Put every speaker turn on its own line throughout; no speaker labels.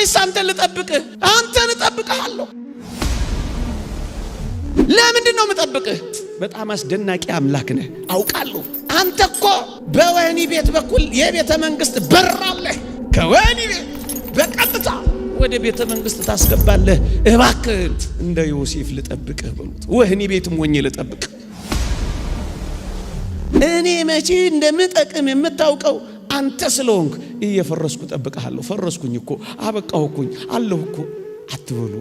ወይስ አንተ ልጠብቅህ? አንተን እጠብቅሃለሁ። ለምንድን ነው የምጠብቅህ? በጣም አስደናቂ አምላክ ነህ አውቃለሁ። አንተ እኮ በወህኒ ቤት በኩል የቤተ መንግስት በር አለህ። ከወህኒ ቤት በቀጥታ ወደ ቤተ መንግስት ታስገባለህ። እባክህ እንደ ዮሴፍ ልጠብቅህ በሉት። ወህኒ ቤትም ሆኜ ልጠብቅህ። እኔ መቼ እንደምጠቅም የምታውቀው አንተ ስለሆንክ እየፈረስኩ ጠብቀሃለሁ። ፈረስኩኝ እኮ አበቃሁኩኝ አለሁ እኮ አትበሉ።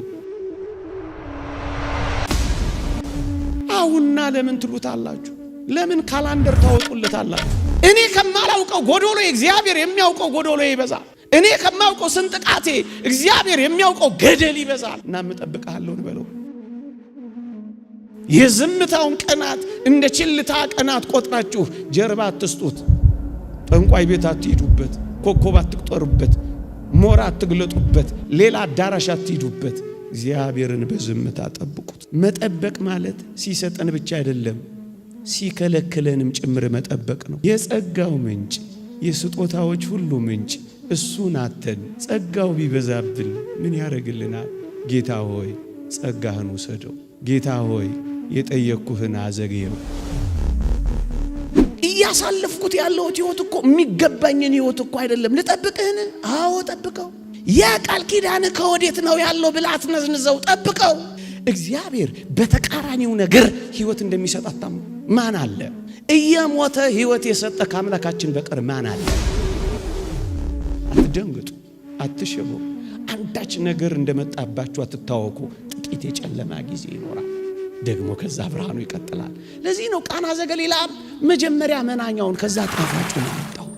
አሁንና ለምን ትሉታላችሁ? ለምን ካላንደር ታወጡለታላችሁ? እኔ ከማላውቀው ጎዶሎ እግዚአብሔር የሚያውቀው ጎዶሎ ይበዛል። እኔ ከማውቀው ስንጥቃቴ እግዚአብሔር የሚያውቀው ገደል ይበዛል። እና እጠብቅሃለሁ እንበለው። የዝምታውን ቀናት እንደ ችልታ ቀናት ቆጥራችሁ ጀርባ አትስጡት። ጠንቋይ ቤት አትሂዱበት፣ ኮከብ አትቁጠሩበት፣ ሞራ አትግለጡበት፣ ሌላ አዳራሽ አትሂዱበት። እግዚአብሔርን በዝምታ ጠብቁት። መጠበቅ ማለት ሲሰጠን ብቻ አይደለም፣ ሲከለክለንም ጭምር መጠበቅ ነው። የጸጋው ምንጭ፣ የስጦታዎች ሁሉ ምንጭ እሱን አተን ጸጋው ቢበዛብን ምን ያደርግልናል? ጌታ ሆይ ጸጋህን ውሰደው። ጌታ ሆይ የጠየቅኩህን አዘግየው። እያሳለፍኩት ያለሁት ህይወት እኮ የሚገባኝን ህይወት እኮ አይደለም። ልጠብቅህን? አዎ ጠብቀው። ያ ቃል ኪዳን ከወዴት ነው ያለው ብለህ አትነዝንዘው፣ ጠብቀው። እግዚአብሔር በተቃራኒው ነገር ህይወት እንደሚሰጥ አታምኑ? ማን አለ? እየሞተ ህይወት የሰጠ ከአምላካችን በቀር ማን አለ? አትደንግጡ፣ አትሸቡ። አንዳች ነገር እንደመጣባችሁ አትታወቁ። ጥቂት የጨለማ ጊዜ ይኖራል፣ ደግሞ ከዛ ብርሃኑ ይቀጥላል። ለዚህ ነው ቃና ዘገሊላ መጀመሪያ መናኛውን ከዛ ጣፋጩን አመጣው።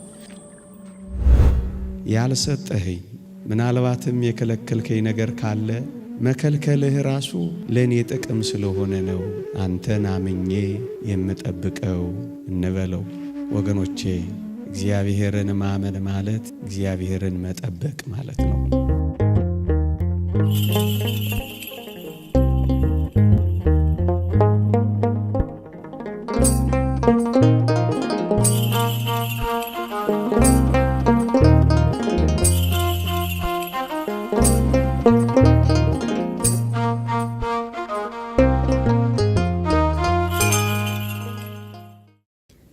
ያልሰጠኸኝ ምናልባትም የከለከልከኝ ነገር ካለ መከልከልህ ራሱ ለኔ ጥቅም ስለሆነ ነው አንተን አምኜ የምጠብቀው እንበለው። ወገኖቼ እግዚአብሔርን ማመን ማለት እግዚአብሔርን መጠበቅ ማለት ነው።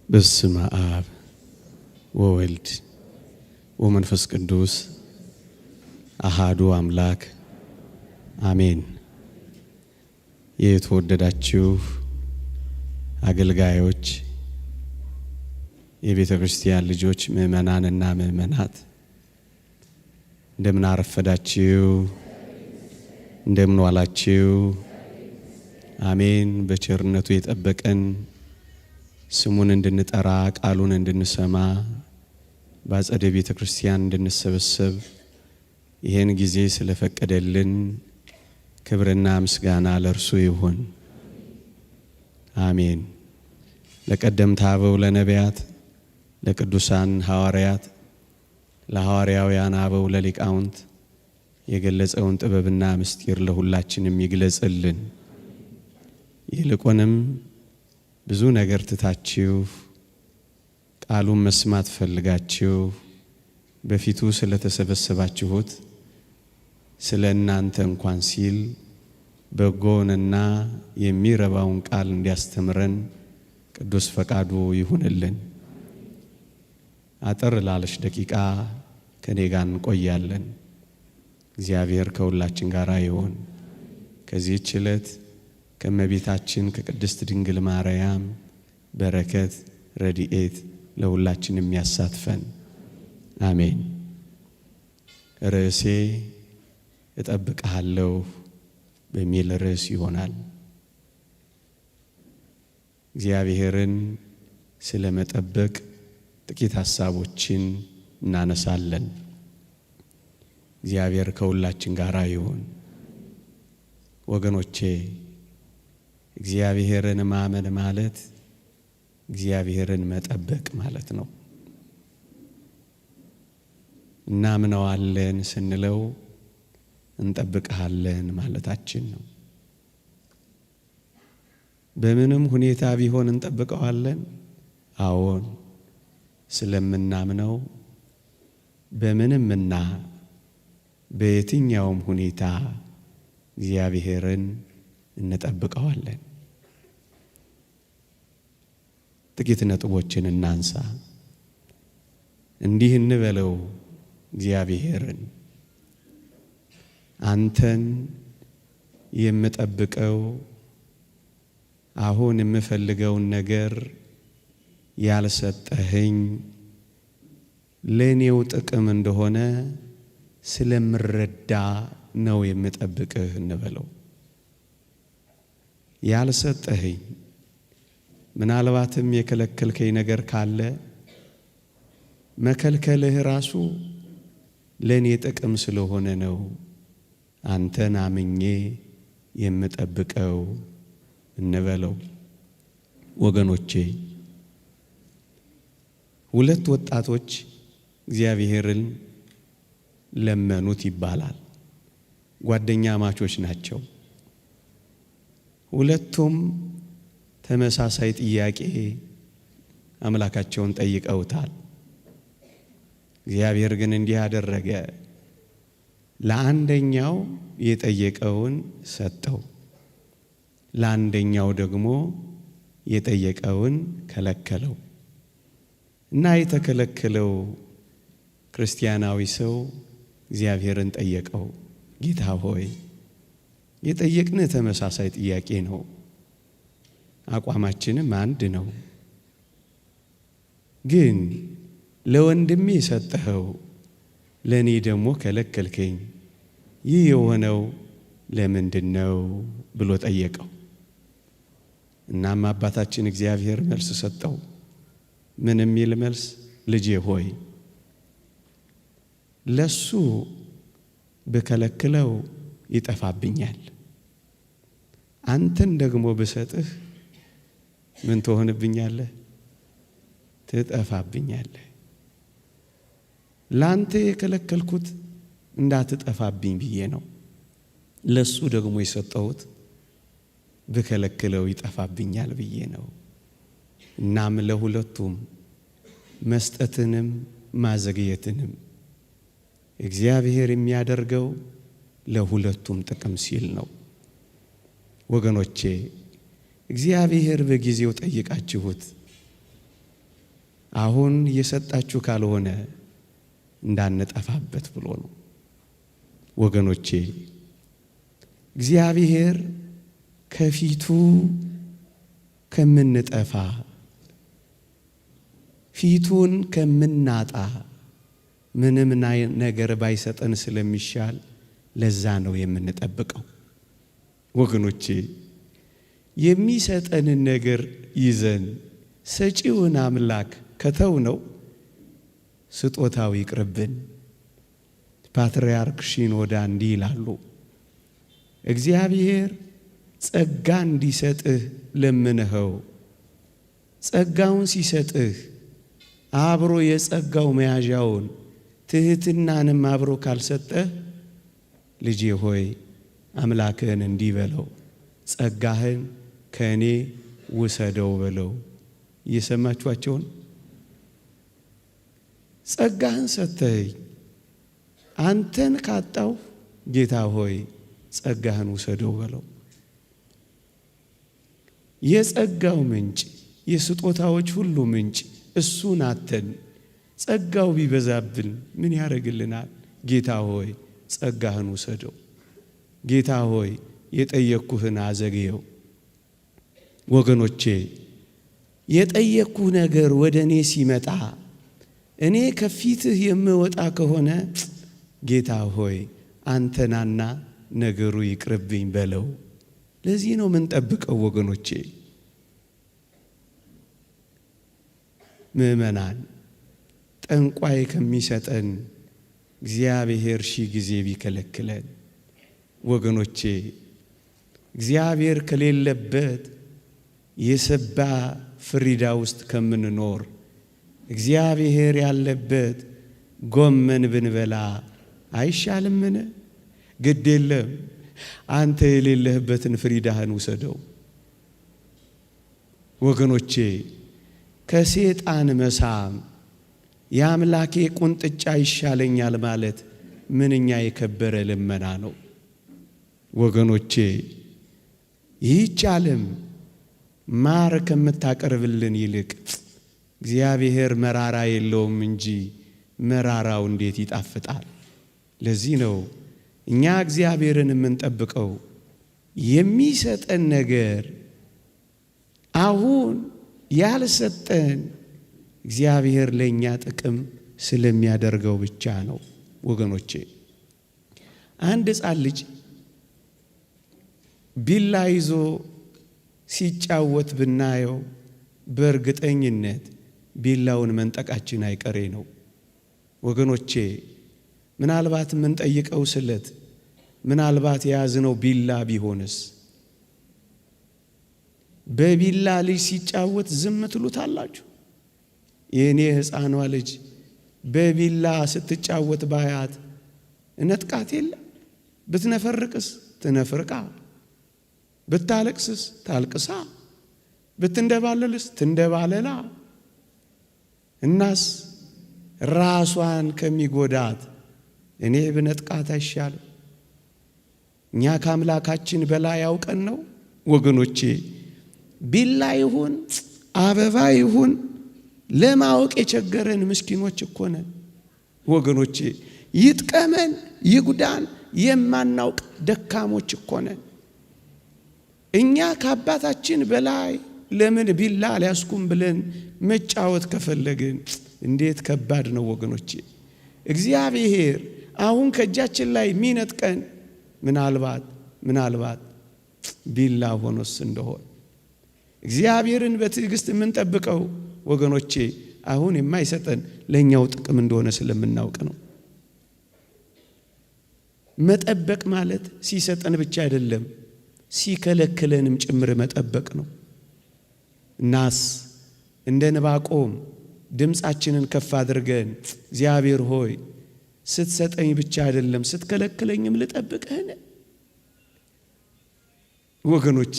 በስመ አብ ወወልድ ወመንፈስ ቅዱስ አሃዱ አምላክ አሜን። የተወደዳችሁ አገልጋዮች፣ የቤተ ክርስቲያን ልጆች፣ ምእመናንና ምእመናት እንደምን አረፈዳችሁ? እንደምን ዋላችሁ? አሜን። በቸርነቱ የጠበቀን ስሙን እንድንጠራ ቃሉን እንድንሰማ በአጸደ ቤተ ክርስቲያን እንድንሰበሰብ ይህን ጊዜ ስለፈቀደልን ክብርና ምስጋና ለእርሱ ይሁን። አሜን። ለቀደምት አበው ለነቢያት፣ ለቅዱሳን ሐዋርያት፣ ለሐዋርያውያን አበው ለሊቃውንት የገለጸውን ጥበብና ምስጢር ለሁላችንም ይግለጽልን። ይልቁንም ብዙ ነገር ትታችሁ ቃሉን መስማት ፈልጋችሁ በፊቱ ስለተሰበሰባችሁት ስለ እናንተ እንኳን ሲል በጎንና የሚረባውን ቃል እንዲያስተምረን ቅዱስ ፈቃዱ ይሁንልን። አጠር ላለች ደቂቃ ከኔ ጋር እንቆያለን። እግዚአብሔር ከሁላችን ጋር ይሁን። ከዚህች ዕለት ከእመቤታችን ከቅድስት ድንግል ማርያም በረከት ረድኤት ለሁላችን የሚያሳትፈን አሜን። ርዕሴ እጠብቅሃለሁ በሚል ርዕስ ይሆናል። እግዚአብሔርን ስለ መጠበቅ ጥቂት ሐሳቦችን እናነሳለን። እግዚአብሔር ከሁላችን ጋር ይሁን። ወገኖቼ እግዚአብሔርን ማመን ማለት እግዚአብሔርን መጠበቅ ማለት ነው። እናምነዋለን ስንለው እንጠብቅሃለን ማለታችን ነው። በምንም ሁኔታ ቢሆን እንጠብቀዋለን። አዎን፣ ስለምናምነው በምንምና በየትኛውም ሁኔታ እግዚአብሔርን እንጠብቀዋለን። ጥቂት ነጥቦችን እናንሳ። እንዲህ እንበለው እግዚአብሔርን፣ አንተን የምጠብቀው አሁን የምፈልገውን ነገር ያልሰጠኸኝ ለኔው ጥቅም እንደሆነ ስለምረዳ ነው የምጠብቅህ እንበለው። ያልሰጠኸኝ ምናልባትም የከለከልከኝ ነገር ካለ መከልከልህ ራሱ ለኔ ጥቅም ስለሆነ ነው አንተን አምኜ የምጠብቀው እንበለው። ወገኖቼ፣ ሁለት ወጣቶች እግዚአብሔርን ለመኑት ይባላል። ጓደኛ ማቾች ናቸው። ሁለቱም ተመሳሳይ ጥያቄ አምላካቸውን ጠይቀውታል። እግዚአብሔር ግን እንዲህ አደረገ። ለአንደኛው የጠየቀውን ሰጠው፣ ለአንደኛው ደግሞ የጠየቀውን ከለከለው እና የተከለከለው ክርስቲያናዊ ሰው እግዚአብሔርን ጠየቀው። ጌታ ሆይ፣ የጠየቅንህ ተመሳሳይ ጥያቄ ነው፣ አቋማችንም አንድ ነው። ግን ለወንድሜ የሰጠኸው ለእኔ ደግሞ ከለከልከኝ። ይህ የሆነው ለምንድን ነው ብሎ ጠየቀው። እናም አባታችን እግዚአብሔር መልስ ሰጠው። ምን የሚል መልስ? ልጄ ሆይ፣ ለሱ ብከለክለው ይጠፋብኛል፣ አንተን ደግሞ ብሰጥህ ምን ትሆንብኛለህ? ትጠፋብኛለህ። ላንተ የከለከልኩት እንዳትጠፋብኝ ብዬ ነው። ለሱ ደግሞ የሰጠሁት ብከለክለው ይጠፋብኛል ብዬ ነው። እናም ለሁለቱም መስጠትንም ማዘግየትንም እግዚአብሔር የሚያደርገው ለሁለቱም ጥቅም ሲል ነው። ወገኖቼ፣ እግዚአብሔር በጊዜው ጠይቃችሁት አሁን እየሰጣችሁ ካልሆነ እንዳንጠፋበት ብሎ ነው። ወገኖቼ፣ እግዚአብሔር ከፊቱ ከምንጠፋ ፊቱን ከምናጣ ምንም ነገር ባይሰጠን ስለሚሻል ለዛ ነው የምንጠብቀው። ወገኖቼ፣ የሚሰጠንን ነገር ይዘን ሰጪውን አምላክ ከተው ነው ስጦታው ይቅርብን። ፓትርያርክ ሺኖዳ እንዲህ ይላሉ፣ እግዚአብሔር ጸጋ እንዲሰጥህ ለምንኸው፣ ጸጋውን ሲሰጥህ አብሮ የጸጋው መያዣውን ትህትናንም አብሮ ካልሰጠህ ልጄ ሆይ አምላክህን እንዲህ በለው፣ ጸጋህን ከእኔ ውሰደው በለው። እየሰማችኋቸውን? ጸጋህን ሰጥተኸኝ አንተን ካጣው ጌታ ሆይ ጸጋህን ውሰደው በለው። የጸጋው ምንጭ፣ የስጦታዎች ሁሉ ምንጭ እሱን አተን ጸጋው ቢበዛብን ምን ያደርግልናል? ጌታ ሆይ ጸጋህን ውሰደው። ጌታ ሆይ የጠየቅኩህን አዘግየው። ወገኖቼ፣ የጠየቅኩህ ነገር ወደ እኔ ሲመጣ እኔ ከፊትህ የምወጣ ከሆነ ጌታ ሆይ አንተናና ነገሩ ይቅርብኝ በለው። ለዚህ ነው የምንጠብቀው ወገኖቼ። ምእመናን፣ ጠንቋይ ከሚሰጠን እግዚአብሔር ሺህ ጊዜ ቢከለክለን፣ ወገኖቼ እግዚአብሔር ከሌለበት የሰባ ፍሪዳ ውስጥ ከምንኖር እግዚአብሔር ያለበት ጎመን ብንበላ አይሻልምን? ግድ የለም አንተ የሌለህበትን ፍሪዳህን ውሰደው። ወገኖቼ፣ ከሴጣን መሳም የአምላኬ ቁንጥጫ ይሻለኛል ማለት ምንኛ የከበረ ልመና ነው ወገኖቼ። ይህች ዓለም ማር ከምታቀርብልን ይልቅ እግዚአብሔር መራራ የለውም እንጂ መራራው እንዴት ይጣፍጣል። ለዚህ ነው እኛ እግዚአብሔርን የምንጠብቀው የሚሰጠን ነገር አሁን ያልሰጠን እግዚአብሔር ለኛ ጥቅም ስለሚያደርገው ብቻ ነው ወገኖቼ። አንድ ሕፃን ልጅ ቢላ ይዞ ሲጫወት ብናየው በእርግጠኝነት ቢላውን መንጠቃችን አይቀሬ ነው ወገኖቼ። ምናልባት የምንጠይቀው ስለት ምናልባት የያዝነው ቢላ ቢሆንስ? በቢላ ልጅ ሲጫወት ዝም ትሉታላችሁ? የኔ ሕፃኗ ልጅ በቢላ ስትጫወት ባያት እነጥቃት የለ? ብትነፈርቅስ ትነፍርቃ፣ ብታለቅስስ ታልቅሳ፣ ብትንደባለልስ ትንደባለላ። እናስ ራሷን ከሚጎዳት እኔ ብነጥቃት አይሻልም? እኛ ከአምላካችን በላይ ያውቀን ነው ወገኖቼ። ቢላ ይሁን አበባ ይሁን ለማወቅ የቸገረን ምስኪኖች እኮ ነን ወገኖቼ። ይጥቀመን ይጉዳን የማናውቅ ደካሞች እኮ ነን እኛ። ከአባታችን በላይ ለምን ቢላ ሊያስኩም ብለን መጫወት ከፈለግን እንዴት ከባድ ነው ወገኖቼ። እግዚአብሔር አሁን ከእጃችን ላይ የሚነጥቀን ምናልባት ቢላ ሆኖስ እንደሆነ እግዚአብሔርን በትዕግስት የምንጠብቀው ወገኖቼ አሁን የማይሰጠን ለኛው ጥቅም እንደሆነ ስለምናውቅ ነው። መጠበቅ ማለት ሲሰጠን ብቻ አይደለም ሲከለክለንም ጭምር መጠበቅ ነው። እናስ እንደ ዕንባቆም ድምፃችንን ከፍ አድርገን እግዚአብሔር ሆይ ስትሰጠኝ ብቻ አይደለም ስትከለክለኝም ልጠብቅህን። ወገኖቼ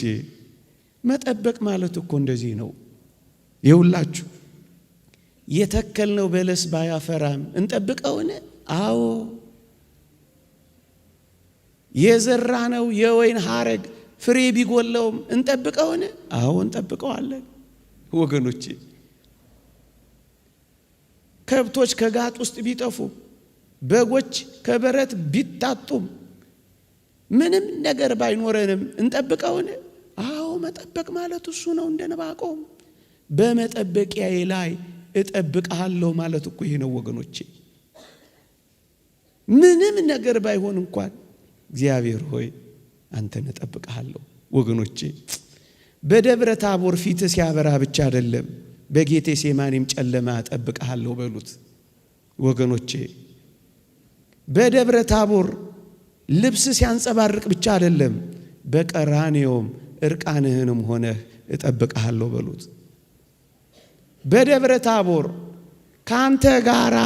መጠበቅ ማለት እኮ እንደዚህ ነው። ይውላችሁ የተከልነው በለስ ባያፈራም እንጠብቀውን? አዎ። የዘራነው የወይን ሐረግ ፍሬ ቢጎለውም እንጠብቀውን? አዎ እንጠብቀዋለን ወገኖቼ። ከብቶች ከጋጥ ውስጥ ቢጠፉ በጎች ከበረት ቢታጡም ምንም ነገር ባይኖረንም እንጠብቀውን? አዎ መጠበቅ ማለት እሱ ነው። እንደ ዕንባቆም በመጠበቂያዬ ላይ እጠብቅሃለሁ ማለት እኮ ይሄ ነው ወገኖቼ። ምንም ነገር ባይሆን እንኳን እግዚአብሔር ሆይ አንተን እጠብቅሃለሁ ወገኖቼ። በደብረ ታቦር ፊት ሲያበራ ብቻ አይደለም በጌቴ ሴማኒም ጨለማ እጠብቅሃለሁ በሉት ወገኖቼ። በደብረ ታቦር ልብስ ሲያንጸባርቅ ብቻ አይደለም በቀራንዮም እርቃንህንም ሆነህ እጠብቅሃለሁ በሉት። በደብረ ታቦር ካንተ ጋራ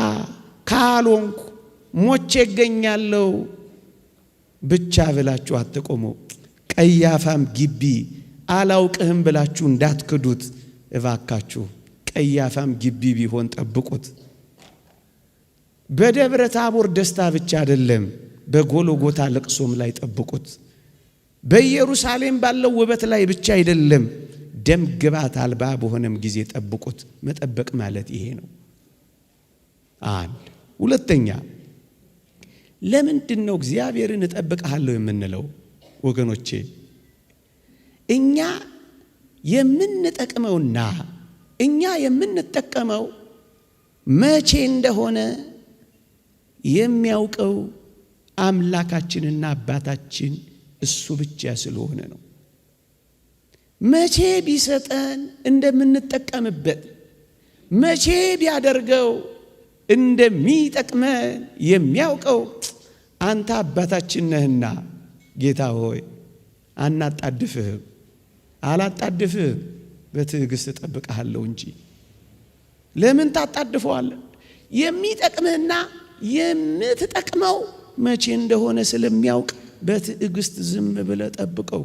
ካልሆንኩ ሞቼ እገኛለሁ ብቻ ብላችሁ አትቆሙ። ቀያፋም ግቢ አላውቅህም ብላችሁ እንዳትክዱት እባካችሁ። ቀያፋም ግቢ ቢሆን ጠብቁት። በደብረ ታቦር ደስታ ብቻ አይደለም በጎልጎታ ለቅሶም ላይ ጠብቁት። በኢየሩሳሌም ባለው ውበት ላይ ብቻ አይደለም ደም ግባት አልባ በሆነም ጊዜ ጠብቁት። መጠበቅ ማለት ይሄ ነው። አንድ ሁለተኛ ለምንድን ነው እግዚአብሔርን እጠብቅሃለሁ የምንለው ወገኖቼ? እኛ የምንጠቅመውና እኛ የምንጠቀመው መቼ እንደሆነ የሚያውቀው አምላካችንና አባታችን እሱ ብቻ ስለሆነ ነው። መቼ ቢሰጠን እንደምንጠቀምበት መቼ ቢያደርገው እንደሚጠቅመን የሚያውቀው አንተ አባታችን ነህና ጌታ ሆይ አናጣድፍህም፣ አላጣድፍህም፣ በትዕግስት እጠብቅሃለሁ እንጂ ለምን ታጣድፈዋለህ? የሚጠቅምህና የምትጠቅመው መቼ እንደሆነ ስለሚያውቅ በትዕግስት ዝም ብለህ ጠብቀው።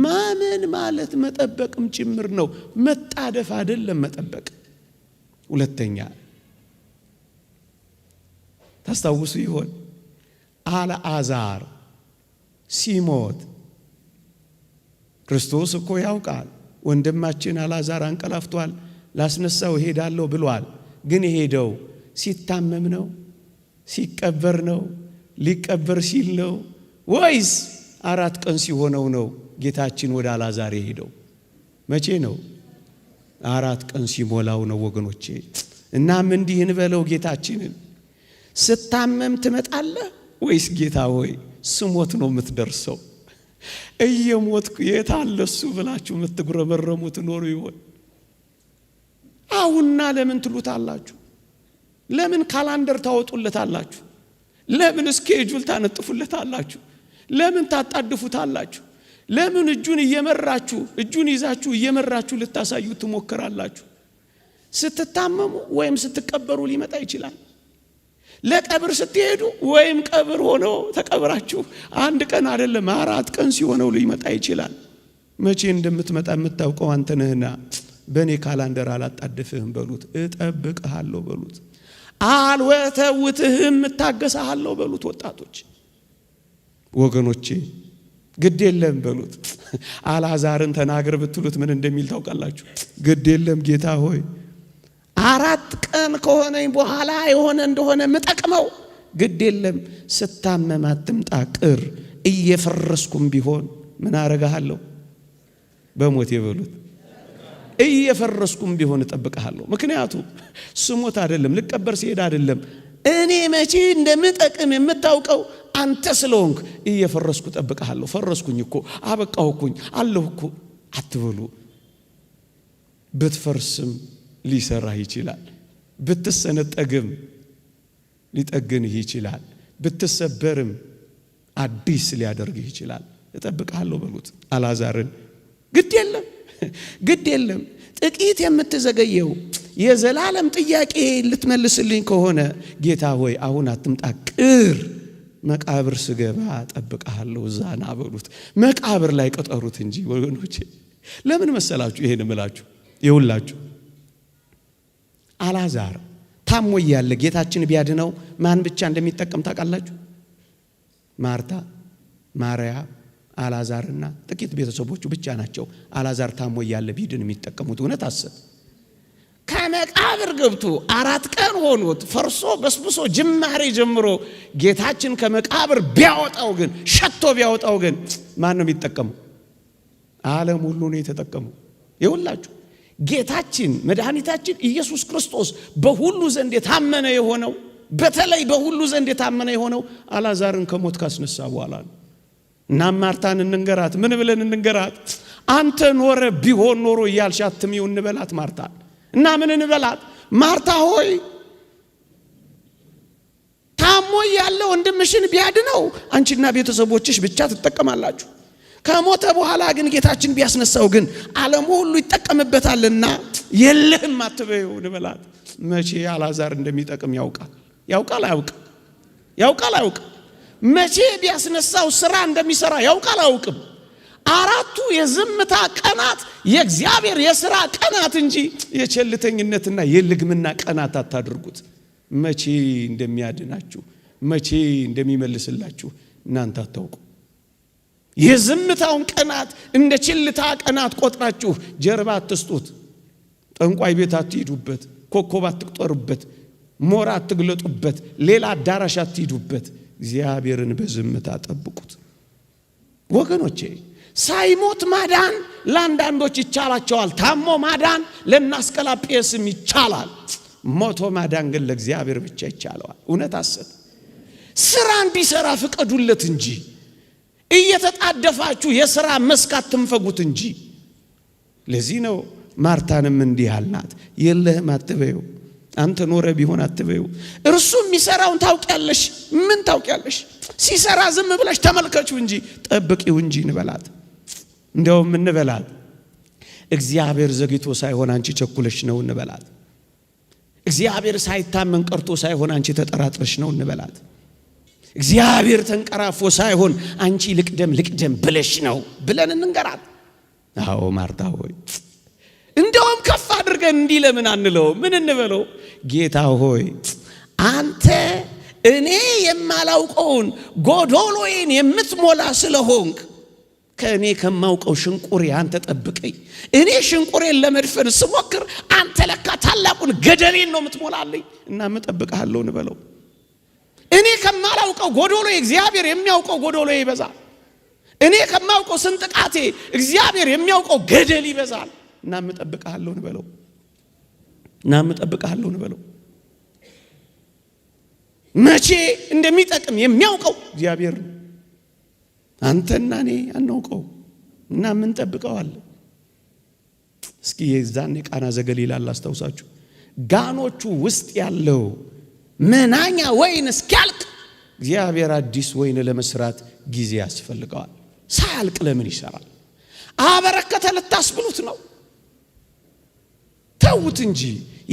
ማመን ማለት መጠበቅም ጭምር ነው። መጣደፍ አይደለም መጠበቅ። ሁለተኛ ታስታውሱ ይሆን አልዓዛር ሲሞት ክርስቶስ እኮ ያውቃል። ወንድማችን አልዓዛር አንቀላፍቷል፣ ላስነሳው እሄዳለሁ ብሏል። ግን የሄደው ሲታመም ነው? ሲቀበር ነው? ሊቀበር ሲል ነው? ወይስ 4 ቀን ሲሆነው ነው ጌታችን ወደ አልዓዛር የሄደው? መቼ ነው? 4 ቀን ሲሞላው ነው ወገኖቼ። እናም እንዲህ እንበለው ጌታችንን፣ ስታመም ትመጣለህ ወይስ ጌታ ሆይ ስሞት ነው የምትደርሰው? እየሞትኩ የት አለ እሱ ብላችሁ የምትጉረመረሙት ኖሩ ይሆን? አሁንና ለምን ትሉታላችሁ? ለምን ካላንደር ታወጡለታላችሁ? ለምን ስኬጁል ታነጥፉለታላችሁ? ለምን ታጣድፉታላችሁ? ለምን እጁን ይዛችሁ እየመራችሁ ልታሳዩ ትሞክራላችሁ? ስትታመሙ ወይም ስትቀበሩ ሊመጣ ይችላል። ለቀብር ስትሄዱ ወይም ቀብር ሆኖ ተቀብራችሁ 1 ቀን አይደለም 4 ቀን ሲሆነው ሊመጣ ይችላል። መቼ እንደምትመጣ የምታውቀው አንተ ነህና በእኔ ካላንደር አላጣድፍህም በሉት። እጠብቅሃለሁ በሉት። አልወተውትህም እታገሳለሁ በሉት። ወጣቶች ወገኖቼ ግድ የለም በሉት። አልዓዛርን ተናገር ብትሉት ምን እንደሚል ታውቃላችሁ? ግድ የለም ጌታ ሆይ 4 ቀን ከሆነኝ በኋላ የሆነ እንደሆነ ምጠቅመው፣ ግድ የለም ስታመም አትምጣ ቅር፣ እየፈረስኩም ቢሆን ምን አረጋለሁ? በሞት የበሉት እየፈረስኩም ቢሆን እጠብቅሃለሁ። ምክንያቱም ስሞት አይደለም ልቀበር ሲሄድ አይደለም፣ እኔ መቼ እንደምጠቅም የምታውቀው አንተ ስለሆንክ እየፈረስኩ እጠብቅሃለሁ። ፈረስኩኝ እኮ አበቃሁኝ አለሁ እኮ አትበሉ። ብትፈርስም ሊሰራህ ይችላል። ብትሰነጠግም ሊጠግንህ ይችላል። ብትሰበርም አዲስ ሊያደርግህ ይችላል። እጠብቅሃለሁ በሉት አልዓዛርን። ግድ የለም ጥቂት የምትዘገየው የዘላለም ጥያቄ ልትመልስልኝ ከሆነ ጌታ ሆይ አሁን አትምጣ ቅር፣ መቃብር ስገባ እጠብቅሃለሁ እዛ ና በሉት። መቃብር ላይ ቀጠሩት እንጂ ወገኖቼ። ለምን መሰላችሁ ይሄን እምላችሁ? ይውላችሁ አልዓዛር ታሞ እያለ ጌታችን ቢያድነው ማን ብቻ እንደሚጠቀም ታውቃላችሁ? ማርታ፣ ማርያም፣ አልዓዛርና ጥቂት ቤተሰቦቹ ብቻ ናቸው አልዓዛር ታሞ እያለ ቢድን የሚጠቀሙት። እውነት አሰብ ከመቃብር ገብቶ 4 ቀን ሆኖት ፈርሶ በስብሶ ጅማሬ ጀምሮ ጌታችን ከመቃብር ቢያወጣው ግን ሸቶ ቢያወጣው ግን ማን ነው የሚጠቀመው? ዓለም ሁሉ ነው የተጠቀመው። ይውላችሁ ጌታችን መድኃኒታችን ኢየሱስ ክርስቶስ በሁሉ ዘንድ የታመነ የሆነው በተለይ በሁሉ ዘንድ የታመነ የሆነው አልዓዛርን ከሞት ካስነሳ በኋላ ነው። እና ማርታን እንንገራት፣ ምን ብለን እንንገራት? አንተ ኖረ ቢሆን ኖሮ እያልሽ አትሚው እንበላት ማርታን። እና ምን እንበላት? ማርታ ሆይ ታሞ ያለ ወንድምሽን ቢያድነው አንቺና ቤተሰቦችሽ ብቻ ትጠቀማላችሁ። ከሞተ በኋላ ግን ጌታችን ቢያስነሳው ግን ዓለም ሁሉ ይጠቀምበታልና የለህም አትበይው እንበላት። መቼ አልዓዛር እንደሚጠቅም ያውቃል አያውቅም? መቼ ቢያስነሳው ስራ እንደሚሰራ ያውቃል አያውቅም? 4ቱ የዝምታ ቀናት የእግዚአብሔር የሥራ ቀናት እንጂ የቸልተኝነትና የልግምና ቀናት አታድርጉት። መቼ እንደሚያድናችሁ መቼ እንደሚመልስላችሁ እናንተ አታውቁ። የዝምታውን ቀናት እንደ ችልታ ቀናት ቆጥራችሁ ጀርባ አትስጡት። ጠንቋይ ቤት አትሂዱበት፣ ኮከብ አትቁጠሩበት፣ ሞራ አትግለጡበት፣ ሌላ አዳራሽ አትሂዱበት። እግዚአብሔርን በዝምታ ጠብቁት ወገኖቼ። ሳይሞት ማዳን ለአንዳንዶች ይቻላቸዋል። ታሞ ማዳን ለናስቀላጴስም ይቻላል። ሞቶ ማዳን ግን ለእግዚአብሔር ብቻ ይቻለዋል። እውነት አሰብ ስራ እንዲሰራ ፍቀዱለት እንጂ እየተጣደፋችሁ የሥራ መስካት ትንፈጉት እንጂ። ለዚህ ነው ማርታንም እንዲህ አልናት፣ የለህም አትበይው፣ አንተ ኖረ ቢሆን አትበይው። እርሱ የሚሰራውን ታውቂያለሽ። ምን ታውቂያለሽ? ሲሰራ ዝም ብለሽ ተመልከቹ እንጂ ጠብቂው እንጂ እንበላት። እንደውም እንበላት እግዚአብሔር ዘግይቶ ሳይሆን አንቺ ቸኩለሽ ነው እንበላት። እግዚአብሔር ሳይታመን ቀርቶ ሳይሆን አንቺ ተጠራጥረሽ ነው እንበላት። እግዚአብሔር ተንቀራፎ ሳይሆን አንቺ ልቅደም ብለሽ ነው ብለን እንንገራት። አዎ ማርታ ሆይ እንደውም ከፍ አድርገን እንዲህ ለምን አንለው? ምን እንበለው? ጌታ ሆይ አንተ እኔ የማላውቀውን ጎዶሎዬን የምትሞላ ስለሆንክ ከእኔ ከማውቀው ሽንቁሬ አንተ ጠብቀኝ። እኔ ሽንቁሬን ለመድፈን ስሞክር አንተ ለካ ታላቁን ገደሌን ነው የምትሞላልኝ እና እጠብቅሃለሁ እንበለው። እኔ ከማላውቀው ጎዶሎዬ እግዚአብሔር የሚያውቀው ጎዶሎዬ ይበዛል። እኔ ከማውቀው ስንጥቃቴ እግዚአብሔር የሚያውቀው ገደል ይበዛል እና እጠብቅሃለሁ እንበለው። መቼ እንደሚጠቅም የሚያውቀው እግዚአብሔር ነው። አንተና እኔ አናውቀው እና ምን ጠብቀዋለን? እስኪ የዛን የቃና ዘገሊላ ላስታውሳችሁ። ጋኖቹ ውስጥ ያለው መናኛ ወይን እስኪያልቅ እግዚአብሔር አዲስ ወይን ለመስራት ጊዜ ያስፈልገዋል። ሳያልቅ ለምን ይሰራል? አበረከተ ልታስብሉት ነው? ተውት እንጂ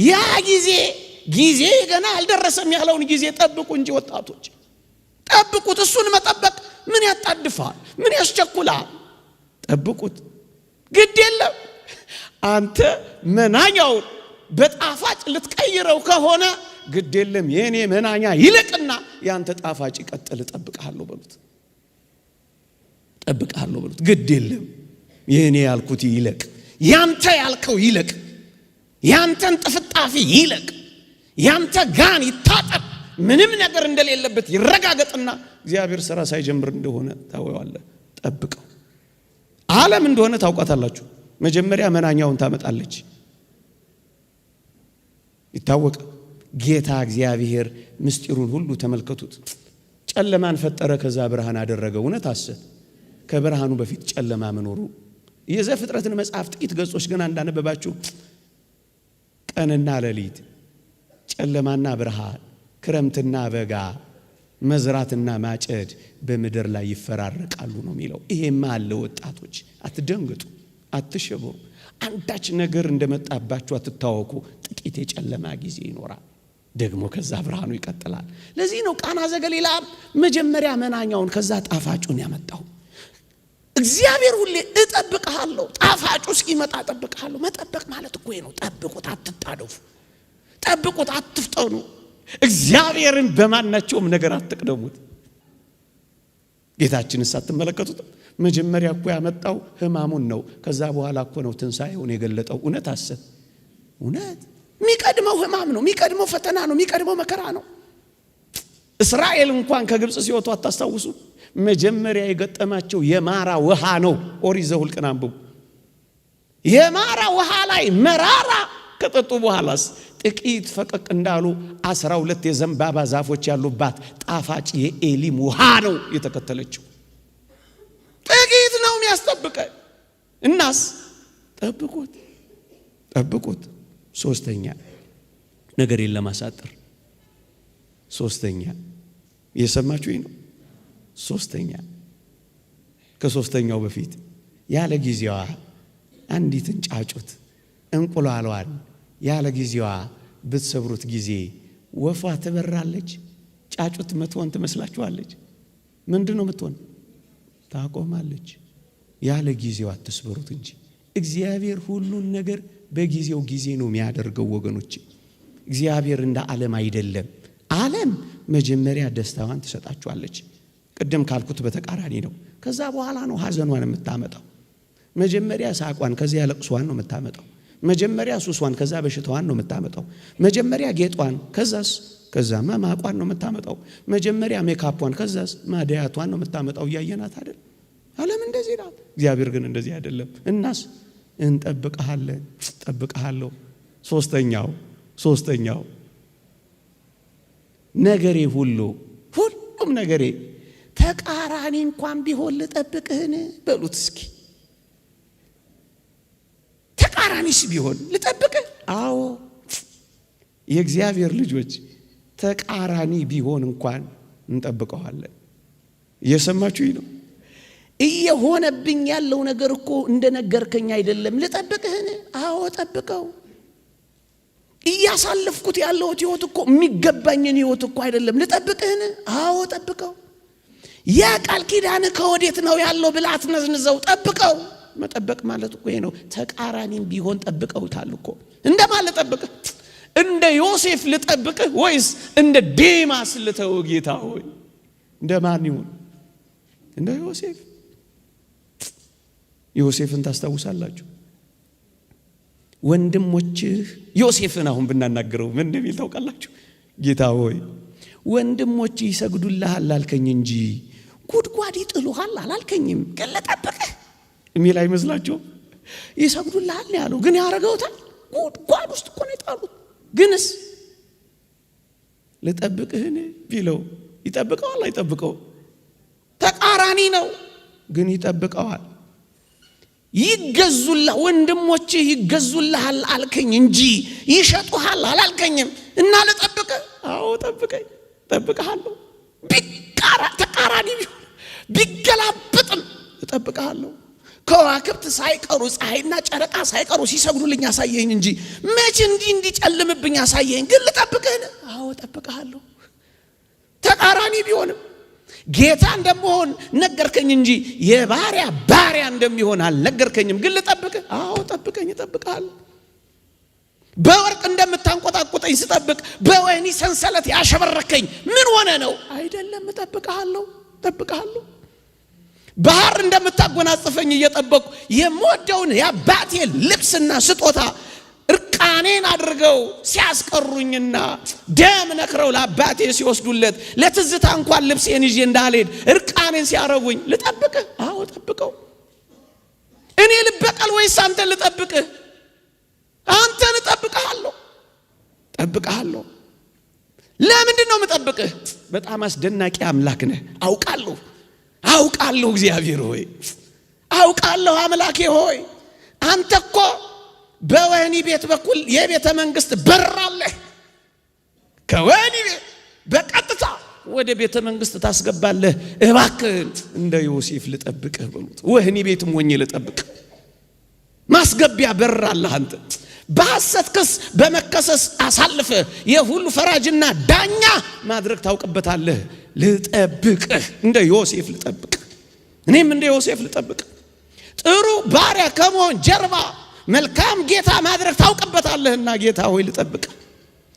ያ ጊዜ ገና አልደረሰም ያለውን ጊዜ ጠብቁ እንጂ ወጣቶች ጠብቁት። እሱን መጠበቅ ምን ያጣድፋል? ምን ያስቸኩላል? ጠብቁት። ግድ የለም አንተ መናኛውን በጣፋጭ ልትቀይረው ከሆነ ግድ የለም የኔ መናኛ ይለቅና ያንተ ጣፋጭ ይቀጥል። ጠብቅሃለሁ በሉት። ግድ የለም የኔ ያልኩት ይለቅ፣ ያንተ ያልከው ይለቅ፣ ያንተን ጥፍጣፊ ይለቅ፣ ያንተ ጋን ይታጠብ፣ ምንም ነገር እንደሌለበት ይረጋገጥና እግዚአብሔር ሥራ ሳይጀምር እንደሆነ ታወዋለህ። ጠብቀው። ዓለም እንደሆነ ታውቃታላችሁ። መጀመሪያ መናኛውን ታመጣለች። ይታወቅ ጌታ እግዚአብሔር ምስጢሩን ሁሉ ተመልከቱት። ጨለማን ፈጠረ፣ ከዛ ብርሃን አደረገ። እውነት ሐሰት? ከብርሃኑ በፊት ጨለማ መኖሩ የዘፍጥረትን መጽሐፍ ጥቂት ገጾች ግን እንዳነበባችሁ ቀንና ሌሊት፣ ጨለማና ብርሃን፣ ክረምትና በጋ፣ መዝራትና ማጨድ በምድር ላይ ይፈራረቃሉ ነው የሚለው። ይሄማ አለ። ወጣቶች አትደንግጡ፣ አትሸበሩ። አንዳች ነገር እንደመጣባችሁ አትታወቁ። ጥቂት የጨለማ ጊዜ ይኖራል፣ ደግሞ ከዛ ብርሃኑ ይቀጥላል። ለዚህ ነው ቃና ዘገሊላ መጀመሪያ መናኛውን ከዛ ጣፋጩን ያመጣው። እግዚአብሔር ሁሌ እጠብቅሃለሁ፣ ጣፋጩ እስኪመጣ እጠብቅሃለሁ። መጠበቅ ማለት እኮ ነው። ጠብቁት፣ አትጣደፉ። ጠብቁት፣ አትፍጠኑ። እግዚአብሔርን በማናቸውም ነገር አትቅደሙት። ጌታችንስ አትመለከቱት? መጀመሪያ እኮ ያመጣው ሕማሙን ነው። ከዛ በኋላ እኮ ነው ትንሣኤውን የገለጠው። እውነት ሐሰት? እውነት። የሚቀድመው ሕማም ነው፣ የሚቀድመው ፈተና ነው፣ የሚቀድመው መከራ ነው። እስራኤል እንኳን ከግብፅ ሲወጡ አታስታውሱ? መጀመሪያ የገጠማቸው የማራ ውሃ ነው። ኦሪት ዘኍልቍን አንብቡ። የማራ ውሃ ላይ መራራ ከጠጡ በኋላስ ጥቂት ፈቀቅ እንዳሉ 12 የዘንባባ ዛፎች ያሉባት ጣፋጭ የኤሊም ውሃ ነው የተከተለችው። ጥቂት ነው የሚያስጠብቀን። እናስ ጠብቁት። ሶስተኛ ነገርን ለማሳጠር ሶስተኛ የሰማችሁኝ ነው። ሶስተኛ ከሶስተኛው በፊት ያለ ጊዜዋ አንዲትን ጫጩት እንቁላሏን ያለ ጊዜዋ ብትሰብሩት ጊዜ ወፏ ትበራለች። ጫጩት መትሆን ትመስላችኋለች? ምንድነው የምትሆን? ታቆማለች። ያለ ጊዜዋ አትስበሩት እንጂ እግዚአብሔር ሁሉን ነገር በጊዜው ጊዜ ነው የሚያደርገው። ወገኖች እግዚአብሔር እንደ ዓለም አይደለም። ዓለም መጀመሪያ ደስታዋን ትሰጣችኋለች። ቅድም ካልኩት በተቃራኒ ነው። ከዛ በኋላ ነው ሐዘኗን የምታመጣው። መጀመሪያ ሳቋን ከዚያ ለቅሷን ነው የምታመጣው። መጀመሪያ ሱሷን ከዛ በሽታዋን ነው የምታመጣው። መጀመሪያ ጌጧን ከዛ ማቋን ነው የምታመጣው። መጀመሪያ ሜካፑን ከዛስ ማዲያቷን ነው የምታመጣው። እያየናት አይደል? ዓለም እንደዚህ ናት። እግዚአብሔር ግን እንደዚህ አይደለም። እናስ እንጠብቅሃለን፣ ጠብቅሃለሁ። ሶስተኛው ነገሬ ሁሉም ነገሬ ተቃራኒ እንኳን ቢሆን ልጠብቅህን በሉት እስኪ። ተቃራኒስ ቢሆን ልጠብቅህ? አዎ የእግዚአብሔር ልጆች ተቃራኒ ቢሆን እንኳን እንጠብቀዋለን። እየሰማችሁኝ ነው? እየሆነብኝ ያለው ነገር እኮ እንደነገርከኝ አይደለም። ልጠብቅህን? አዎ ጠብቀው። እያሳለፍኩት ያለው ህይወት እኮ የሚገባኝን ህይወት እኮ አይደለም። ልጠብቅህን? አዎ ጠብቀው። ያ ቃል ኪዳን ከወዴት ነው ያለው ብለህ አትነዝንዘው። ጠብቀው። መጠበቅ ማለት እኮ ይሄ ነው። ተቃራኒም ቢሆን ጠብቀውታል እኮ። እንደማለት ጠብቀህ እንደ ዮሴፍ ልጠብቅህ ወይስ እንደ ዴማስ ልተው ጌታ ሆይ? እንደ ማን ይሁን? እንደ ዮሴፍ። ዮሴፍን ታስታውሳላችሁ? ወንድሞችህ ዮሴፍን አሁን ብናናገረው ምን እንደሚል ታውቃላችሁ? ጌታ ሆይ ወንድሞችህ ይሰግዱልሃል አልከኝ እንጂ ጉድጓድ ይጥሉሃል አላልከኝም፣ ግን ልጠብቅህ የሚል አይመስላችሁም? ይሰግዱልሃል ያለው ግን ያረገውታል። ጉድጓድ ውስጥ እኮ ነው የጣሉት። ግንስ ልጠብቅህን ቢለው ይጠብቀዋል አይጠብቀው? ተቃራኒ ነው፣ ግን ይጠብቀዋል። ይገዙልሃል ወንድሞችህ ይገዙልሃል አልከኝ እንጂ ይሸጡሃል አላልከኝም እና ልጠብቅህ? አዎ ጠብቀኝ፣ ጠብቀሃለሁ። ተቃራኒ ቢሆን ቢገላበጥም እጠብቀሃለሁ። ከዋክብት ሳይቀሩ ፀሐይና ጨረቃ ሳይቀሩ ሲሰግዱልኝ አሳየኝ እንጂ መቼ እንዲጨልምብኝ አሳየኝ፣ ግን ልጠብቅህ? አዎ እጠብቅሃለሁ። ተቃራኒ ቢሆንም ጌታ እንደምሆን ነገርከኝ እንጂ ባሪያ እንደሚሆን አልነገርከኝም፣ ግን ልጠብቅህ? አዎ ጠብቀኝ፣ እጠብቅሃለሁ። በወርቅ እንደምታንቆጣቁጠኝ ስጠብቅ በወህኒ ሰንሰለት ያሸበረከኝ ምን ሆነ ነው? አይደለም፣ እጠብቅሃለሁ። ባህር እንደምታጎናጽፈኝ እየጠበቁ የምወደውን የአባቴ ልብስና ስጦታ እርቃኔን አድርገው ሲያስቀሩኝና ደም ነክረው ለአባቴ ሲወስዱለት ለትዝታ እንኳን ልብሴን ይዤ እንዳልሄድ እርቃኔን ሲያረጉኝ ልጠብቅህ? አዎ ጠብቀው። እኔ ልበቀል ወይስ አንተ ልጠብቅህ? አንተን እጠብቅሃለሁ። ለምንድን ነው የምጠብቅህ? በጣም አስደናቂ አምላክ ነህ። አውቃለሁ እግዚአብሔር ሆይ፣ አውቃለሁ አምላኬ ሆይ። አንተ እኮ በወህኒ ቤት በኩል የቤተ መንግስት በር አለህ። ከወህኒ ቤት በቀጥታ ወደ ቤተ መንግስት ታስገባለህ። እባክህ እንደ ዮሴፍ ልጠብቅህ በሉት። ወህኒ ቤትም ሆኜ ልጠብቅህ። ማስገቢያ በር አለህ አንተ። በሐሰት ክስ በመከሰስ አሳልፈ የሁሉ ፈራጅና ዳኛ ማድረግ ታውቅበታለህ። ልጠብቅህ፣ እንደ ዮሴፍ ልጠብቅህ። እኔም እንደ ዮሴፍ ልጠብቅህ። ጥሩ ባሪያ ከመሆን ጀርባ መልካም ጌታ ማድረግ ታውቅበታለህና ጌታ ሆይ ልጠብቅህ።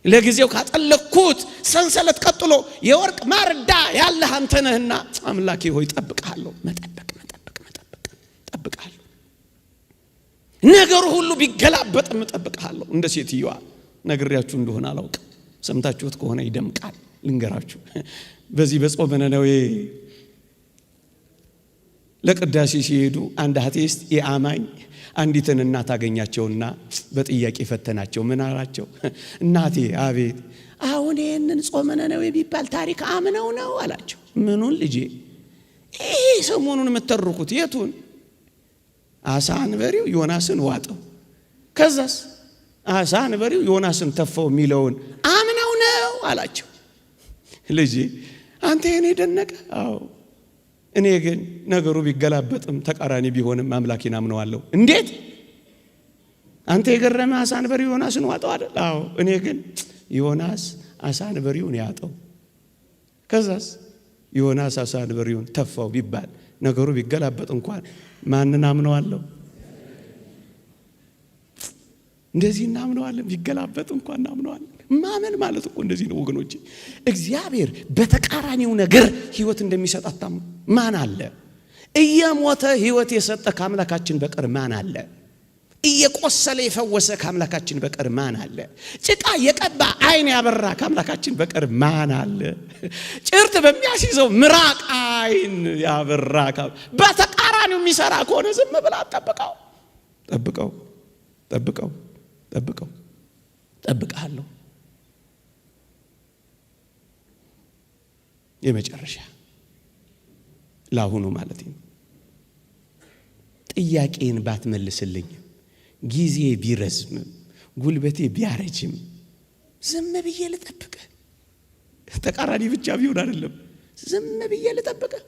ለጊዜው ካጠለቅኩት ሰንሰለት ቀጥሎ የወርቅ ማርዳ ያለህ አንተ ነህና አምላኬ ሆይ ጠብቅሃለሁ። መጠበቅ ጠብቅሃለሁ። ነገሩ ሁሉ ቢገላበጥም እጠብቅሃለሁ። እንደ ሴትዮዋ ነግሬያችሁ እንደሆነ አላውቅም፣ ሰምታችሁት ከሆነ ይደምቃል። ልንገራችሁ። በዚህ በጾመ ነነዌ ለቅዳሴ ሲሄዱ አንድ አቴስት የአማኝ አንዲትን እናት አገኛቸውና በጥያቄ ፈተናቸው። ምን አላቸው? እናቴ አቤት፣ አሁን ይህንን ጾመ ነነዌ ቢባል ታሪክ አምነው ነው አላቸው። ምኑን ልጄ? ይሄ ሰሞኑን የምትተርኩት የቱን? አሳ አንበሪው ዮናስን ዋጠው፣ ከዛስ አሳ አንበሪው ዮናስን ተፋው የሚለውን አምነው ነው አላቸው። ልጄ አንተ የኔ ደነቀ? አዎ እኔ ግን ነገሩ ቢገላበጥም ተቃራኒ ቢሆንም አምላኬን አምነዋለሁ። እንዴት? አንተ የገረመ አሳ አንበሪው ዮናስን ዋጠው አይደል? አዎ እኔ ግን ዮናስ አሳ አንበሪውን ያጠው፣ ከዛስ ዮናስ አሳ አንበሪውን ተፋው ቢባል ነገሩ ቢገላበጥ እንኳን ማንን አምነዋለሁ? እንደዚህ እናምነዋለን። ቢገላበጥ እንኳን እናምነዋለን። ማመን ማለት እኮ እንደዚህ ነው ወገኖቼ። እግዚአብሔር በተቃራኒው ነገር ሕይወት እንደሚሰጥ አታምኑ? ማን አለ? እየሞተ ሕይወት የሰጠ ከአምላካችን በቀር ማን አለ? እየቆሰለ የፈወሰ ከአምላካችን በቀር ማን አለ? ጭቃ የቀባ ዓይን ያበራ ከአምላካችን በቀር ማን አለ? ጭርት በሚያስይዘው ምራቅ ዓይን ያበራ በተቃራኒው የሚሰራ ከሆነ ዝም ብላ ጠብቀሃለሁ። የመጨረሻ ለአሁኑ ማለት ነው። ጥያቄን ባትመልስልኝ፣ ጊዜ ቢረዝምም ጉልበቴ ቢያረጅም ዝም ብዬ ልጠብቅህ። ተቃራኒ ብቻ ቢሆን አይደለም፣ ዝም ብዬ ልጠብቅህ።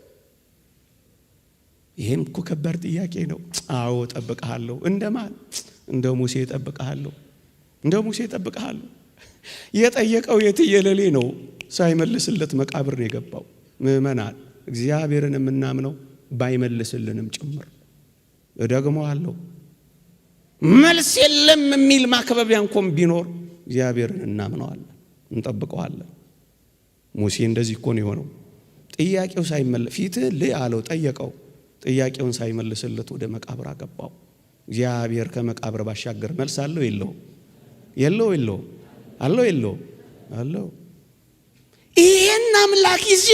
ይሄም እኮ ከባድ ጥያቄ ነው። አዎ ጠብቀሃለሁ። እንደማን? እንደ ሙሴ ጠብቀሃለሁ። የጠየቀው የትየለሌ ነው። ሳይመልስለት መቃብር ነው የገባው። ምእመናን እግዚአብሔርን የምናምነው ባይመልስልንም ጭምር እደግመዋለሁ። መልስ የለም የሚል ማክበቢያ እንኳን ቢኖር እግዚአብሔርን እናምነዋለን፣ እንጠብቀዋለን። ሙሴ እንደዚህ እኮ ነው የሆነው። ጥያቄው ሳይመለስ ፊትህን ልይ አለው፣ ጠየቀው። ጥያቄውን ሳይመልስለት ወደ መቃብር አገባው። እግዚአብሔር ከመቃብር ባሻገር መልስ አለው የለው? የለው? አለው። ይሄን አምላክ ይዤ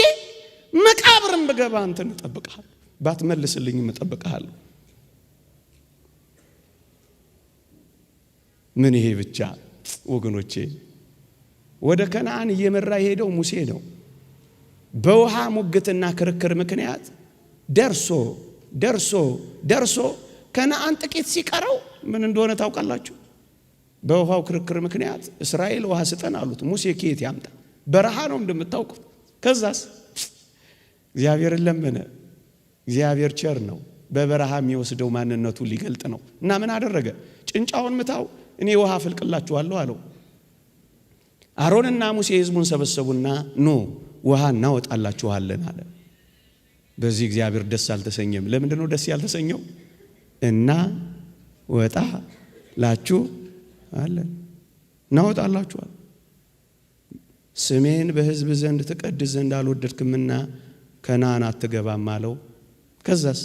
መቃብርን ብገባ አንተን እጠብቅሃለሁ፣ ባትመልስልኝም እጠብቅሃለሁ። ምን ይሄ ብቻ ወገኖቼ! ወደ ከነዓን እየመራ የሄደው ሙሴ ነው። በውሃ ሙግትና ክርክር ምክንያት ደርሶ ከነዓን ጥቂት ሲቀረው ምን እንደሆነ ታውቃላችሁ? በውሃው ክርክር ምክንያት እስራኤል ውሃ ስጠን አሉት። ሙሴ ከየት ያምጣ? በረሃ ነው እንደምታውቁት። ከዛስ እግዚአብሔርን ለመነ። እግዚአብሔር ቸር ነው። በበረሃ የሚወስደው ማንነቱ ሊገልጥ ነው። እና ምን አደረገ? ጭንጫውን ምታው፣ እኔ ውሃ አፈልቅላችኋለሁ አለው። አሮንና ሙሴ ሕዝቡን ሰበሰቡና ኑ ውሃ እናወጣላችኋለን አለ። በዚህ እግዚአብሔር ደስ አልተሰኘም። ለምንድን ነው ደስ ያልተሰኘው? እና ወጣላችሁ አለን። እናወጣላችኋል። ስሜን በሕዝብ ዘንድ ትቀድስ ዘንድ አልወደድክምና ከነዓን አትገባም አለው። ከዛስ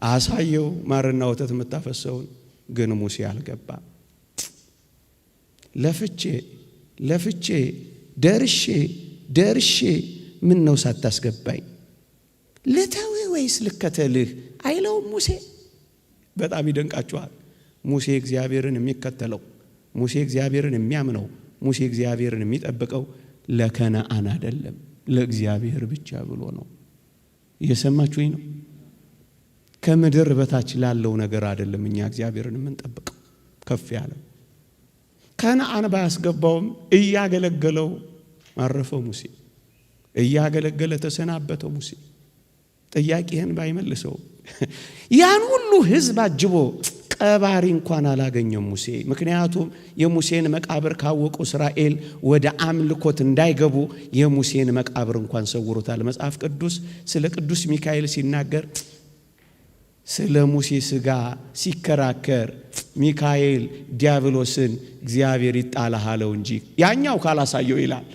አሳየው ማርና ወተት የምታፈሰውን። ግን ሙሴ አልገባም። ለፍቼ ደርሼ ምን ነው ሳታስገባኝ? ልተውህ ወይስ ልከተልህ አይለውም ሙሴ። በጣም ይደንቃችኋል። ሙሴ እግዚአብሔርን የሚከተለው፣ ሙሴ እግዚአብሔርን የሚያምነው፣ ሙሴ እግዚአብሔርን የሚጠብቀው ለከነዓን አይደለም፣ ለእግዚአብሔር ብቻ ብሎ ነው። እየሰማችሁኝ ነው? ከምድር በታች ላለው ነገር አይደለም እኛ እግዚአብሔርን የምንጠብቀው። ከፍ ያለው ከነዓን ባያስገባውም እያገለገለው አረፈው ሙሴ። እያገለገለ ተሰናበተው ሙሴ። ጥያቄህን ባይመልሰው ያን ሁሉ ሕዝብ አጅቦ ቀባሪ እንኳን አላገኘም ሙሴ። ምክንያቱም የሙሴን መቃብር ካወቁ እስራኤል ወደ አምልኮት እንዳይገቡ የሙሴን መቃብር እንኳን ሰውሮታል። መጽሐፍ ቅዱስ ስለ ቅዱስ ሚካኤል ሲናገር ስለ ሙሴ ሥጋ ሲከራከር ሚካኤል ዲያብሎስን እግዚአብሔር ይጣላሃለው እንጂ ያኛው ካላሳየው ይላል።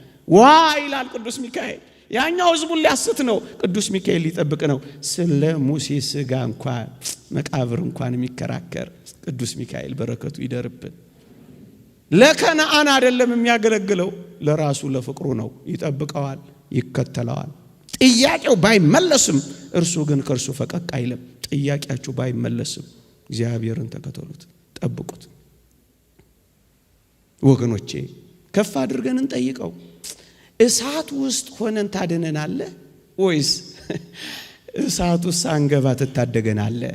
ይላል ቅዱስ ሚካኤል። ያኛው ሕዝቡን ሊያስት ነው፣ ቅዱስ ሚካኤል ሊጠብቅ ነው። ስለ ሙሴ ሥጋ እንኳን መቃብር እንኳን የሚከራከር ቅዱስ ሚካኤል በረከቱ ይደርብን። ለከነዓን አይደለም የሚያገለግለው፣ ለራሱ ለፍቅሩ ነው። ይጠብቀዋል፣ ይከተለዋል። ጥያቄው ባይመለስም እርሱ ግን ከእርሱ ፈቀቅ አይልም። ጥያቄያችሁ ባይመለስም እግዚአብሔርን ተከተሉት፣ ጠብቁት። ወገኖቼ ከፍ አድርገን እንጠይቀው። እሳት ውስጥ ሆነን ታድነናለህ ወይስ እሳቱ ሳንገባ ትታደገናለህ?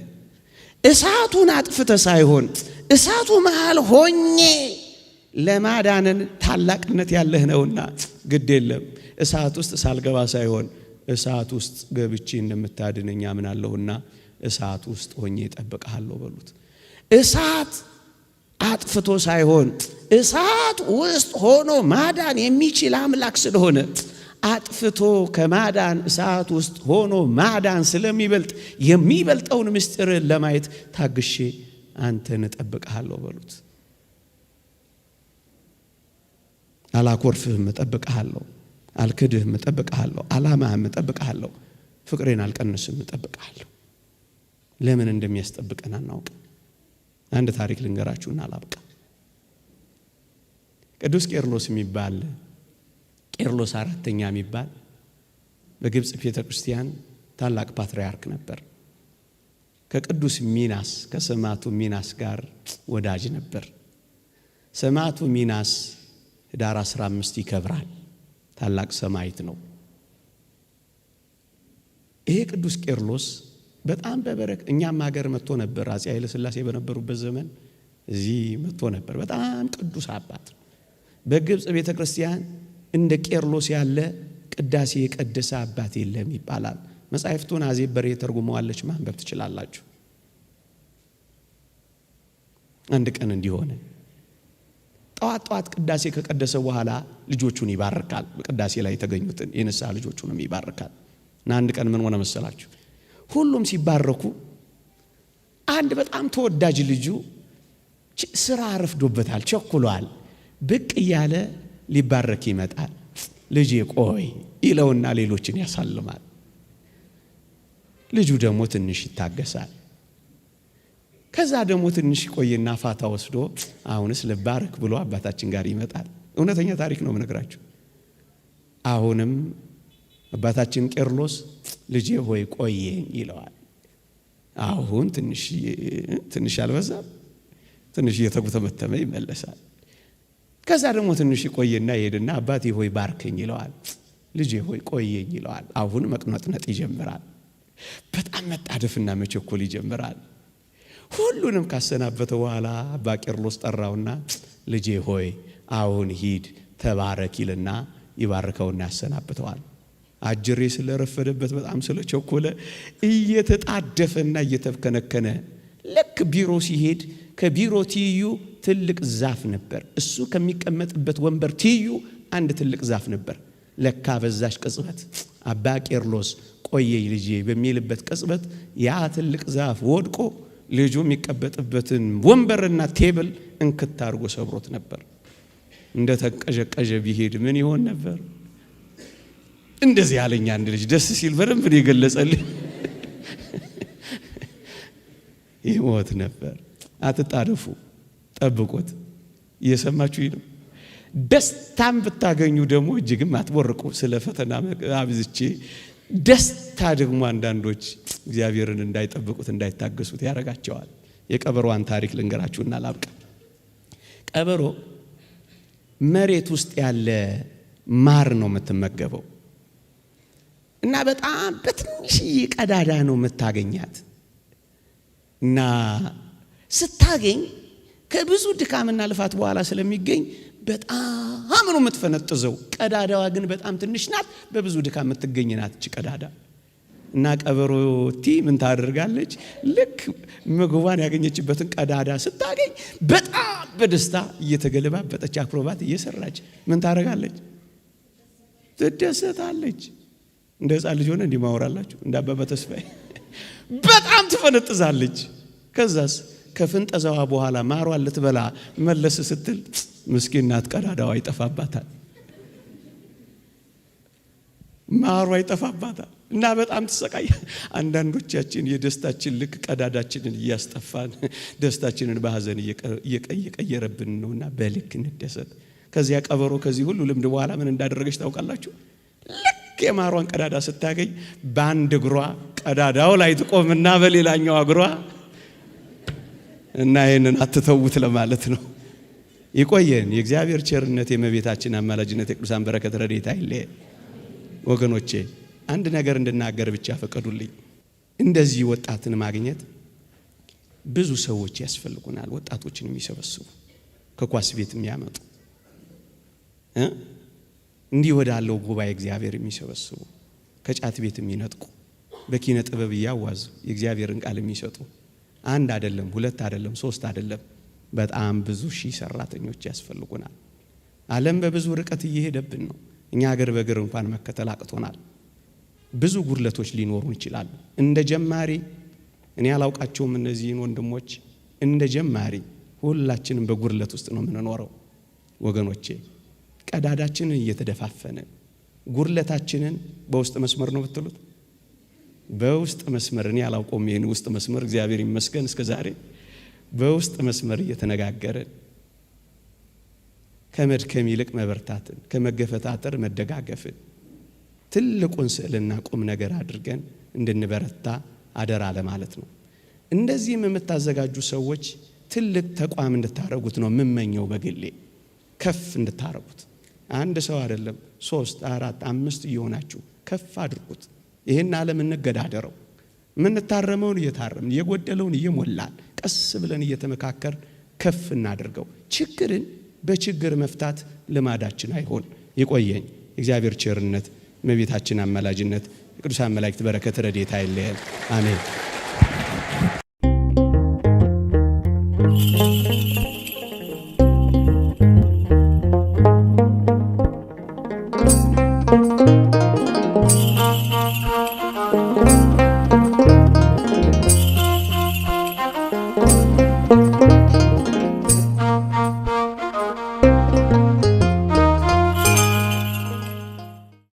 እሳቱን አጥፍተ ሳይሆን እሳቱ መሃል ሆኜ ለማዳንን ታላቅነት ያለህ ነውና ግድ የለም። እሳት ውስጥ ሳልገባ ሳይሆን እሳት ውስጥ ገብቼ እንደምታድነኝ አምናለሁና እሳት ውስጥ ሆኜ እጠብቅሃለሁ በሉት። እሳት አጥፍቶ ሳይሆን እሳት ውስጥ ሆኖ ማዳን የሚችል አምላክ ስለሆነ አጥፍቶ ከማዳን እሳት ውስጥ ሆኖ ማዳን ስለሚበልጥ የሚበልጠውን ምስጢር ለማየት ታግሼ አንተን እጠብቅሃለሁ በሉት። አላኮርፍህም፣ እጠብቅሃለሁ። አልክድህም፣ እጠብቅሃለሁ። አላማህም፣ እጠብቅሃለሁ። ፍቅሬን አልቀንስም፣ እጠብቅሃለሁ። ለምን እንደሚያስጠብቀን አናውቅም። አንድ ታሪክ ልንገራችሁና አላብቃ። ቅዱስ ቄርሎስ የሚባል ቄርሎስ አራተኛ የሚባል በግብጽ ቤተ ክርስቲያን ታላቅ ፓትርያርክ ነበር። ከቅዱስ ሚናስ ከሰማዕቱ ሚናስ ጋር ወዳጅ ነበር። ሰማዕቱ ሚናስ ኅዳር 15 ይከብራል። ታላቅ ሰማዕት ነው። ይሄ ቅዱስ ቄርሎስ በጣም እኛም ሀገር መጥቶ ነበር። አፄ ኃይለ ሥላሴ በነበሩበት ዘመን እዚህ መጥቶ ነበር። በጣም ቅዱስ አባት። በግብጽ ቤተ ክርስቲያን እንደ ቄርሎስ ያለ ቅዳሴ የቀደሰ አባት የለም ይባላል። መጻሕፍቱን አዜብ በሬ ተርጉመዋለች፣ ማንበብ ትችላላችሁ። አንድ ቀን እንዲሆነ ጠዋት ቅዳሴ ከቀደሰ በኋላ ልጆቹን ይባርካል። በቅዳሴ ላይ የተገኙትን የንስሐ ልጆቹንም ይባርካል። እና አንድ ቀን ምን ሆነ መሰላችሁ? ሁሉም ሲባረኩ አንድ በጣም ተወዳጅ ልጁ ስራ አረፍዶበታል፣ ቸኩሏል። ብቅ እያለ ሊባረክ ይመጣል። ልጄ ቆይ ይለውና ሌሎችን ያሳልማል። ልጁ ደግሞ ትንሽ ይታገሳል። ከዛ ደግሞ ትንሽ ቆይና ፋታ ወስዶ አሁንስ ልባረክ ብሎ አባታችን ጋር ይመጣል። እውነተኛ ታሪክ ነው የምነግራችሁ። አሁንም አባታችን ቄርሎስ ልጄ ሆይ ቆየኝ ይለዋል። አሁን ትንሽ አልበዛም? ትንሽ እየተጉተመተመ ይመለሳል። ከዛ ደግሞ ትንሽ ቆይና ይሄድና አባቴ ሆይ ባርከኝ ይለዋል። ልጄ ሆይ ቆየኝ ይለዋል። አሁን መቅነጥነጥ ይጀምራል። በጣም መጣደፍና መቸኮል ይጀምራል። ሁሉንም ካሰናበተ በኋላ አባ ቄርሎስ ጠራውና ልጄ ሆይ አሁን ሂድ ተባረክ ይልና ይባርከውና ያሰናብተዋል። አጅሬ ስለረፈደበት በጣም ስለቸኮለ እየተጣደፈና እየተከነከነ ልክ ቢሮ ሲሄድ ከቢሮ ትይዩ ትልቅ ዛፍ ነበር። እሱ ከሚቀመጥበት ወንበር ትይዩ አንድ ትልቅ ዛፍ ነበር። ለካ በዛሽ ቅጽበት አባ ቄርሎስ ቆየኝ ልጄ በሚልበት ቅጽበት ያ ትልቅ ዛፍ ወድቆ ልጁ የሚቀበጥበትን ወንበርና ቴብል እንክት አድርጎ ሰብሮት ነበር። እንደ ተንቀዠቀዠ ቢሄድ ምን ይሆን ነበር? እንደዚህ ያለኝ አንድ ልጅ ደስ ሲል በደንብ ነው የገለጸልኝ። ይሞት ነበር። አትጣደፉ፣ ጠብቁት። እየሰማችሁኝ ነው? ደስታም ብታገኙ ደግሞ እጅግም አትቦርቁ። ስለ ፈተና አብዝቼ ደስታ ደግሞ አንዳንዶች እግዚአብሔርን እንዳይጠብቁት እንዳይታገሱት ያረጋቸዋል። የቀበሮዋን ታሪክ ልንገራችሁና ላብቃ። ቀበሮ መሬት ውስጥ ያለ ማር ነው የምትመገበው እና በጣም በትንሽዬ ቀዳዳ ነው የምታገኛት እና ስታገኝ ከብዙ ድካምና ልፋት በኋላ ስለሚገኝ በጣም ነው የምትፈነጥዘው። ቀዳዳዋ ግን በጣም ትንሽ ናት፣ በብዙ ድካም የምትገኝ ናት እቺ ቀዳዳ። እና ቀበሮቲ ምን ታደርጋለች? ልክ ምግቧን ያገኘችበትን ቀዳዳ ስታገኝ በጣም በደስታ እየተገለባበጠች አክሮባት እየሰራች ምን ታደርጋለች? ትደሰታለች። እንደ ሕፃን ልጅ ሆነ እንዲህ ማወራላችሁ እንደ አባባ ተስፋዬ በጣም ትፈነጥዛለች። ከዛስ ከፍንጠዛዋ በኋላ ማሯን ልትበላ መለስ ስትል ምስኪን ናት፣ ቀዳዳዋ ይጠፋባታል፣ ማሯ ይጠፋባታል እና በጣም ትሰቃይ። አንዳንዶቻችን የደስታችን ልክ ቀዳዳችንን እያስጠፋን ደስታችንን በሐዘን እየቀየረብን ነውና በልክ እንደሰት። ከዚያ ቀበሮ ከዚህ ሁሉ ልምድ በኋላ ምን እንዳደረገች ታውቃላችሁ? ልክ የማሯን ቀዳዳ ስታገኝ በአንድ እግሯ ቀዳዳው ላይ ትቆምና በሌላኛው እግሯ እና ይሄንን አትተውት ለማለት ነው። ይቆየን። የእግዚአብሔር ቸርነት፣ የእመቤታችን አማላጅነት፣ የቅዱሳን በረከት ረድኤት አይለየን። ወገኖቼ አንድ ነገር እንድናገር ብቻ ፈቀዱልኝ። እንደዚህ ወጣትን ማግኘት ብዙ ሰዎች ያስፈልጉናል። ወጣቶችን የሚሰበስቡ ከኳስ ቤት የሚያመጡ እንዲህ ወዳለው ጉባኤ እግዚአብሔር የሚሰበስቡ ከጫት ቤት የሚነጥቁ በኪነ ጥበብ እያዋዙ የእግዚአብሔርን ቃል የሚሰጡ አንድ አይደለም፣ ሁለት አይደለም፣ ሶስት አይደለም፣ በጣም ብዙ ሺህ ሰራተኞች ያስፈልጉናል። ዓለም በብዙ ርቀት እየሄደብን ነው። እኛ ሀገር በእግር እንኳን መከተል አቅቶናል። ብዙ ጉድለቶች ሊኖሩን ይችላሉ። እንደ ጀማሪ እኔ አላውቃቸውም እነዚህን ወንድሞች። እንደ ጀማሪ ሁላችንም በጉድለት ውስጥ ነው የምንኖረው ወገኖቼ። ቀዳዳችንን እየተደፋፈነ ጉድለታችንን በውስጥ መስመር ነው ብትሉት በውስጥ መስመር እኔ አላውቀውም ይሄን ውስጥ መስመር እግዚአብሔር ይመስገን እስከ ዛሬ በውስጥ መስመር እየተነጋገረን ከመድከም ይልቅ መበርታትን ከመገፈታተር መደጋገፍን ትልቁን ስዕልና ቁም ነገር አድርገን እንድንበረታ አደራ ለማለት ነው። እንደዚህም የምታዘጋጁ ሰዎች ትልቅ ተቋም እንድታረጉት ነው የምመኘው። በግሌ ከፍ እንድታረጉት አንድ ሰው አይደለም 3 4 5 እየሆናችሁ ከፍ አድርጉት። ይሄን ዓለም እንገዳደረው። ምንታረመውን እየታረምን የጎደለውን እየሞላን ቀስ ብለን እየተመካከር ከፍ እናድርገው። ችግርን በችግር መፍታት ልማዳችን አይሆን። ይቆየኝ። እግዚአብሔር ቸርነት፣ እመቤታችን አማላጅነት፣ የቅዱሳን መላእክት በረከት ረድኤት አይለየን። አሜን።